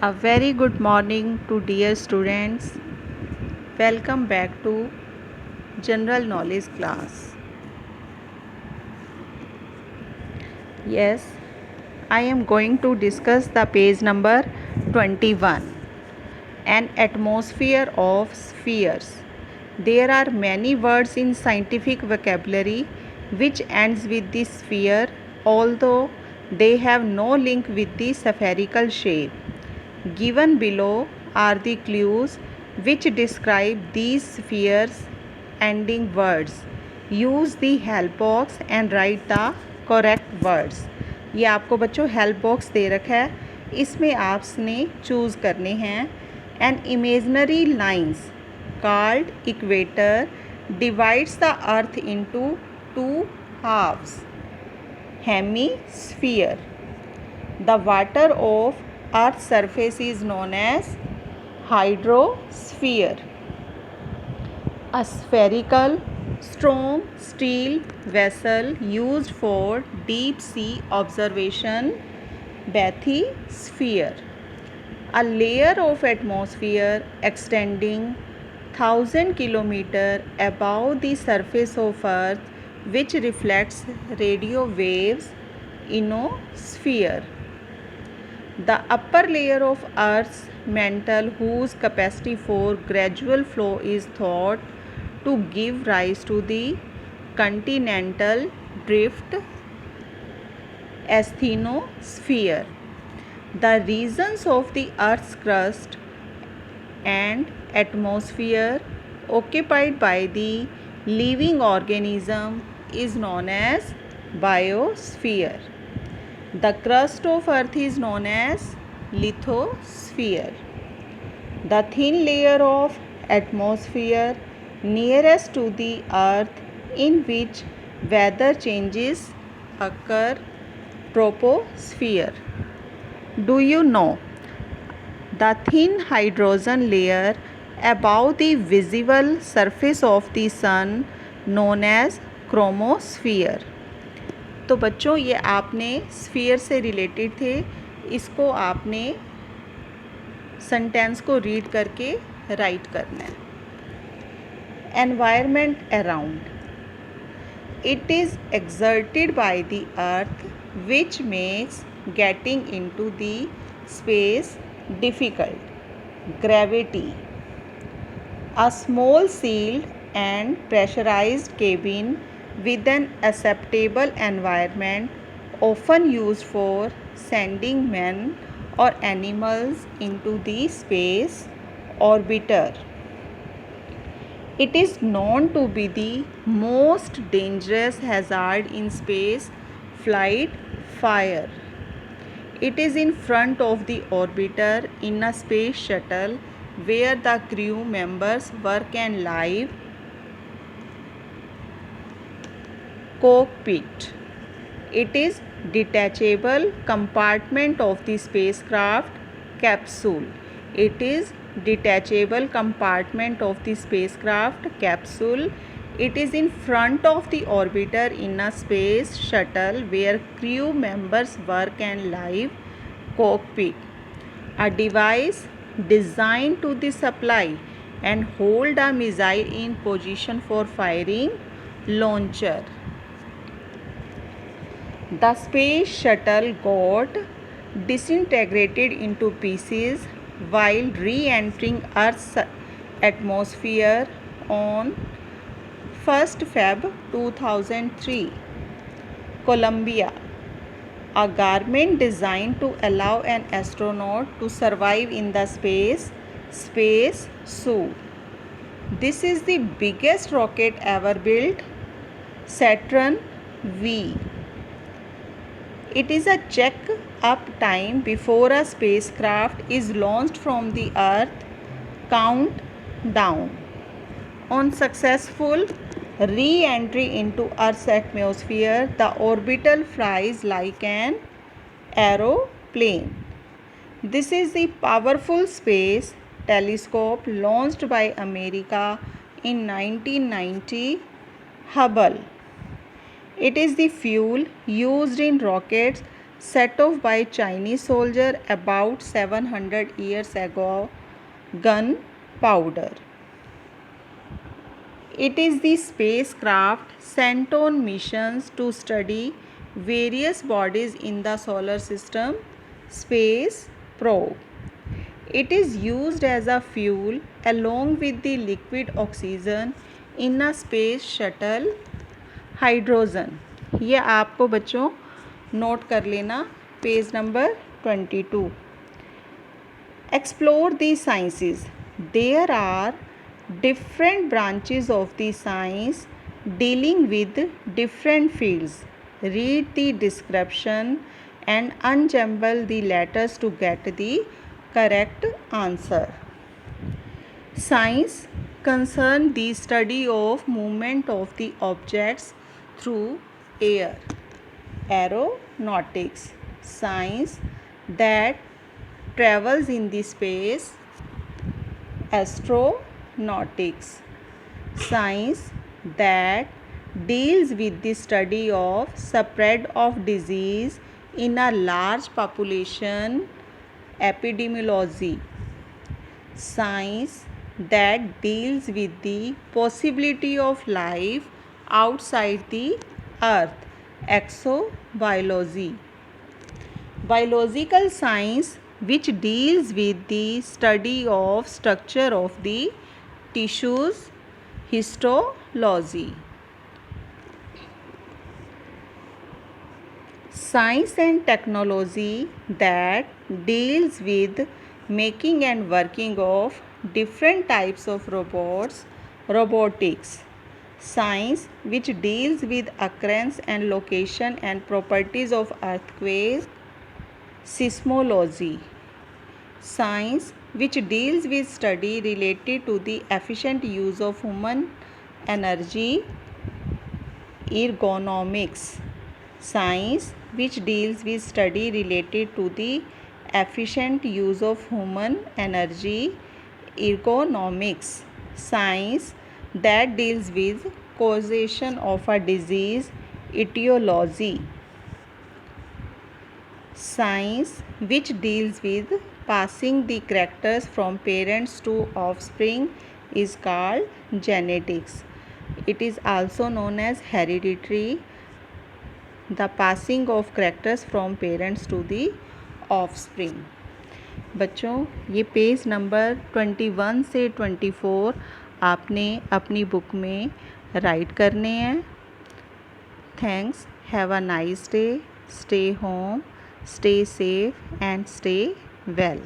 A very good morning to dear students. Welcome back to General Knowledge class. Yes, I am going to discuss the page number 21. An atmosphere of spheres. There are many words in scientific vocabulary which ends with the sphere, although they have no link with the spherical shape. Given below are the clues which describe these spheres ending words. Use the help box and write the correct words. ये आपको बच्चों help box दे रखा है, इसमें आपने choose करने हैं. An imaginary lines called equator divides the earth into two halves. Hemisphere. The water of Earth's surface is known as hydrosphere. A spherical, strong steel vessel used for deep sea observation, bathysphere. A layer of atmosphere extending 1,000 kilometers above the surface of Earth which reflects radio waves, ionosphere. The upper layer of Earth's mantle, whose capacity for gradual flow is thought to give rise to the continental drift, asthenosphere. The regions of the Earth's crust and atmosphere occupied by the living organism is known as biosphere. The crust of Earth is known as lithosphere. The thin layer of atmosphere nearest to the Earth in which weather changes occur, troposphere. Do you know the thin hydrogen layer above the visible surface of the sun known as chromosphere? तो बच्चों ये आपने sphere से related थे, इसको आपने sentence को read करके राइट करना है. Environment around. It is exerted by the earth which makes getting into the space difficult. Gravity. A small sealed and pressurized cabin with an acceptable environment, often used for sending men or animals into the space orbiter. It is known to be the most dangerous hazard in space flight, fire. It is in front of the orbiter in a space shuttle where the crew members work and live. Cockpit. It is detachable compartment of the spacecraft capsule. It is detachable compartment of the spacecraft capsule. It is in front of the orbiter in a space shuttle where crew members work and live. Cockpit. A device designed to the supply and hold a missile in position for firing. Launcher. The space shuttle got disintegrated into pieces while re-entering Earth's atmosphere on 1st Feb 2003. Columbia. A garment designed to allow an astronaut to survive in the space suit. This is the biggest rocket ever built. Saturn V. It is a check-up time before a spacecraft is launched from the Earth. Countdown. On successful re-entry into Earth's atmosphere, the orbital flies like an aeroplane. This is the powerful space telescope launched by America in 1990, Hubble. It is the fuel used in rockets set off by Chinese soldier about 700 years ago, gunpowder. It is the spacecraft sent on missions to study various bodies in the solar system, space probe. It is used as a fuel along with the liquid oxygen in a space shuttle hydrogen. ये आपको बच्चों note कर लेना. Page number 22. Explore the sciences. There are different branches of the science dealing with different fields. Read the description and unjumble the letters to get the correct answer. Science concerns the study of movement of the objects through air. Aeronautics, science that travels in the space. Astronautics, science that deals with the study of spread of disease in a large population. Epidemiology, science that deals with the possibility of life outside the earth. Exobiology, biological science which deals with the study of structure of the tissues. Histology, science and technology that deals with making and working of different types of robots. Robotics, science which deals with occurrence and location and properties of earthquakes. Seismology, science which deals with study related to the efficient use of human energy. Ergonomics, science which deals with study related to the efficient use of human energy. Ergonomics, science that deals with causation of a disease. Etiology, science which deals with passing the characters from parents to offspring is called genetics. It is also known as hereditary, the passing of characters from parents to the offspring. बच्चों ये page number 21 से 24 आपने अपनी book में right करने हैं. Thanks. Have a nice day. Stay home, stay safe and stay well.